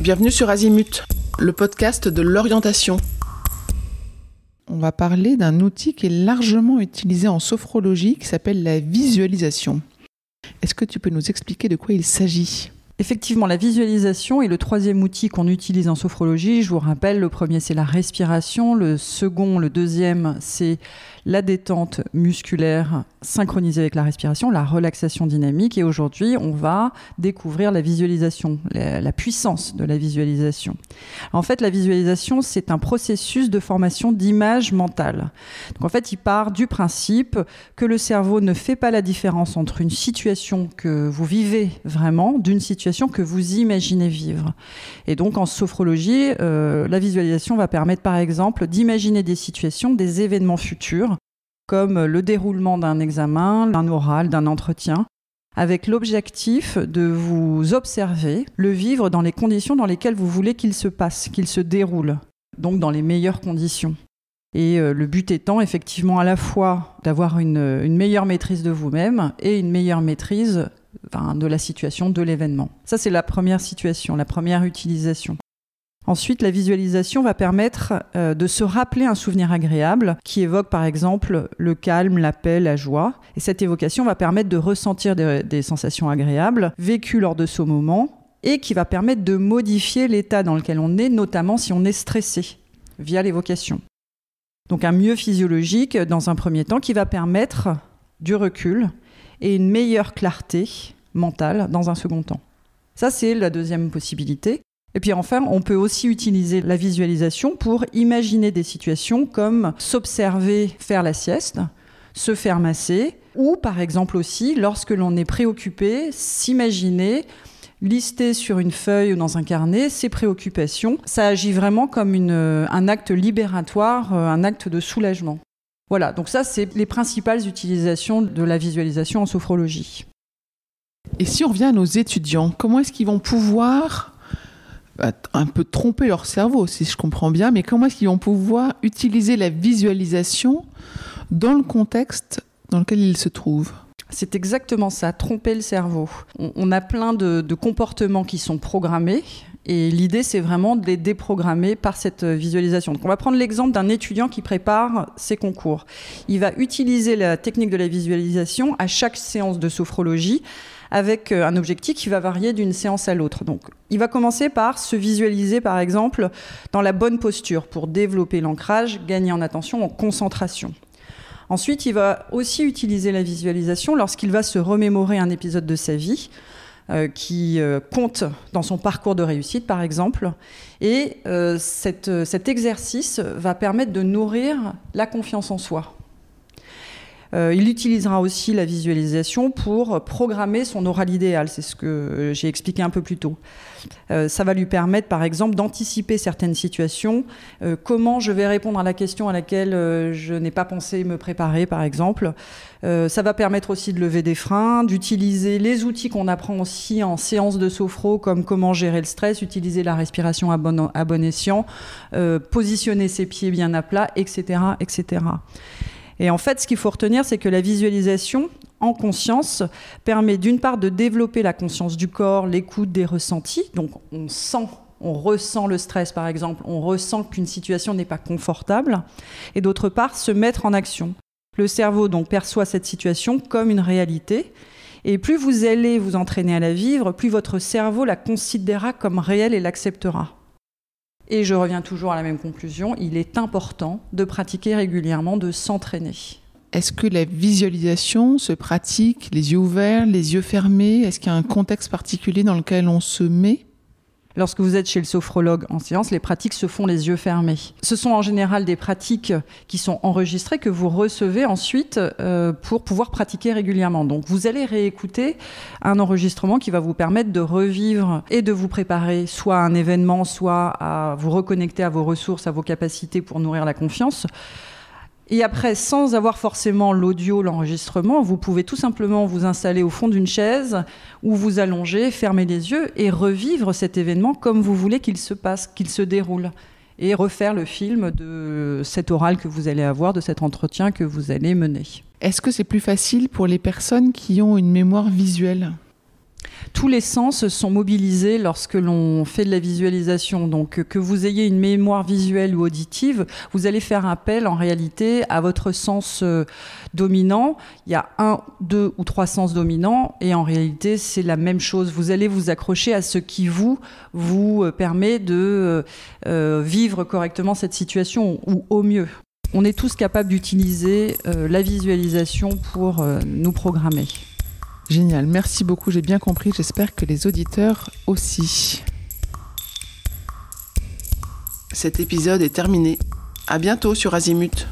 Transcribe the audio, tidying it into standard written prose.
Bienvenue sur Azimut, le podcast de l'orientation. On va parler d'un outil qui est largement utilisé en sophrologie qui s'appelle la visualisation. Est-ce que tu peux nous expliquer de quoi il s'agit ? Effectivement, la visualisation est le troisième outil qu'on utilise en sophrologie. Je vous rappelle, le premier, c'est la respiration. Le deuxième, c'est la détente musculaire synchronisée avec la respiration, la relaxation dynamique. Et aujourd'hui, on va découvrir la visualisation, la puissance de la visualisation. En fait, la visualisation, c'est un processus de formation d'images mentales. Donc, en fait, il part du principe que le cerveau ne fait pas la différence entre une situation que vous vivez vraiment d'une situation que vous imaginez vivre. Et donc, en sophrologie, la visualisation va permettre, par exemple, d'imaginer des situations, des événements futurs, comme le déroulement d'un examen, d'un oral, d'un entretien, avec l'objectif de vous observer, le vivre dans les conditions dans lesquelles vous voulez qu'il se passe, qu'il se déroule, donc dans les meilleures conditions. Et le but étant effectivement à la fois d'avoir une meilleure maîtrise de vous-même et une meilleure maîtrise de la situation, de l'événement. Ça, c'est la première situation, la première utilisation. Ensuite, la visualisation va permettre de se rappeler un souvenir agréable qui évoque par exemple le calme, la paix, la joie. Et cette évocation va permettre de ressentir des sensations agréables vécues lors de ce moment et qui va permettre de modifier l'état dans lequel on est, notamment si on est stressé, via l'évocation. Donc un mieux physiologique dans un premier temps qui va permettre du recul et une meilleure clarté mentale dans un second temps. Ça, c'est la deuxième possibilité. Et puis enfin, on peut aussi utiliser la visualisation pour imaginer des situations comme s'observer faire la sieste, se faire masser, ou par exemple aussi, lorsque l'on est préoccupé, s'imaginer lister sur une feuille ou dans un carnet ses préoccupations. Ça agit vraiment comme un acte libératoire, un acte de soulagement. Voilà, donc ça, c'est les principales utilisations de la visualisation en sophrologie. Et si on revient à nos étudiants, comment est-ce qu'ils vont pouvoir un peu tromper leur cerveau, si je comprends bien, mais comment est-ce qu'ils vont pouvoir utiliser la visualisation dans le contexte dans lequel ils se trouvent ? C'est exactement ça, tromper le cerveau. On a plein de comportements qui sont programmés et l'idée, c'est vraiment de les déprogrammer par cette visualisation. Donc, on va prendre l'exemple d'un étudiant qui prépare ses concours. Il va utiliser la technique de la visualisation à chaque séance de sophrologie avec un objectif qui va varier d'une séance à l'autre. Donc, il va commencer par se visualiser, par exemple, dans la bonne posture pour développer l'ancrage, gagner en attention, en concentration. Ensuite, il va aussi utiliser la visualisation lorsqu'il va se remémorer un épisode de sa vie qui compte dans son parcours de réussite, par exemple. Et cet exercice va permettre de nourrir la confiance en soi. Il utilisera aussi la visualisation pour programmer son oral idéal. C'est ce que j'ai expliqué un peu plus tôt. Ça va lui permettre, par exemple, d'anticiper certaines situations. Comment je vais répondre à la question à laquelle je n'ai pas pensé me préparer, par exemple. Ça va permettre aussi de lever des freins, d'utiliser les outils qu'on apprend aussi en séance de sophro, comme comment gérer le stress, utiliser la respiration à bon escient, positionner ses pieds bien à plat, etc., etc. Et en fait, ce qu'il faut retenir, c'est que la visualisation en conscience permet d'une part de développer la conscience du corps, l'écoute des ressentis. Donc on ressent le stress par exemple, on ressent qu'une situation n'est pas confortable. Et d'autre part, se mettre en action. Le cerveau donc perçoit cette situation comme une réalité. Et plus vous allez vous entraîner à la vivre, plus votre cerveau la considérera comme réelle et l'acceptera. Et je reviens toujours à la même conclusion, il est important de pratiquer régulièrement, de s'entraîner. Est-ce que la visualisation se pratique les yeux ouverts, les yeux fermés ? Est-ce qu'il y a un contexte particulier dans lequel on se met ? Lorsque vous êtes chez le sophrologue en séance, les pratiques se font les yeux fermés. Ce sont en général des pratiques qui sont enregistrées que vous recevez ensuite pour pouvoir pratiquer régulièrement. Donc vous allez réécouter un enregistrement qui va vous permettre de revivre et de vous préparer soit à un événement, soit à vous reconnecter à vos ressources, à vos capacités pour nourrir la confiance. Et après, sans avoir forcément l'audio, l'enregistrement, vous pouvez tout simplement vous installer au fond d'une chaise ou vous allonger, fermer les yeux et revivre cet événement comme vous voulez qu'il se passe, qu'il se déroule. Et refaire le film de cet oral que vous allez avoir, de cet entretien que vous allez mener. Est-ce que c'est plus facile pour les personnes qui ont une mémoire visuelle ? tous les sens sont mobilisés lorsque l'on fait de la visualisation. Donc, que vous ayez une mémoire visuelle ou auditive, vous allez faire appel en réalité à votre sens dominant. Il y a 1, 2 ou 3 sens dominants et en réalité, c'est la même chose. Vous allez vous accrocher à ce qui vous permet de vivre correctement cette situation ou au mieux. On est tous capables d'utiliser la visualisation pour nous programmer. Génial, merci beaucoup, j'ai bien compris. J'espère que les auditeurs aussi. Cet épisode est terminé. À bientôt sur Azimut.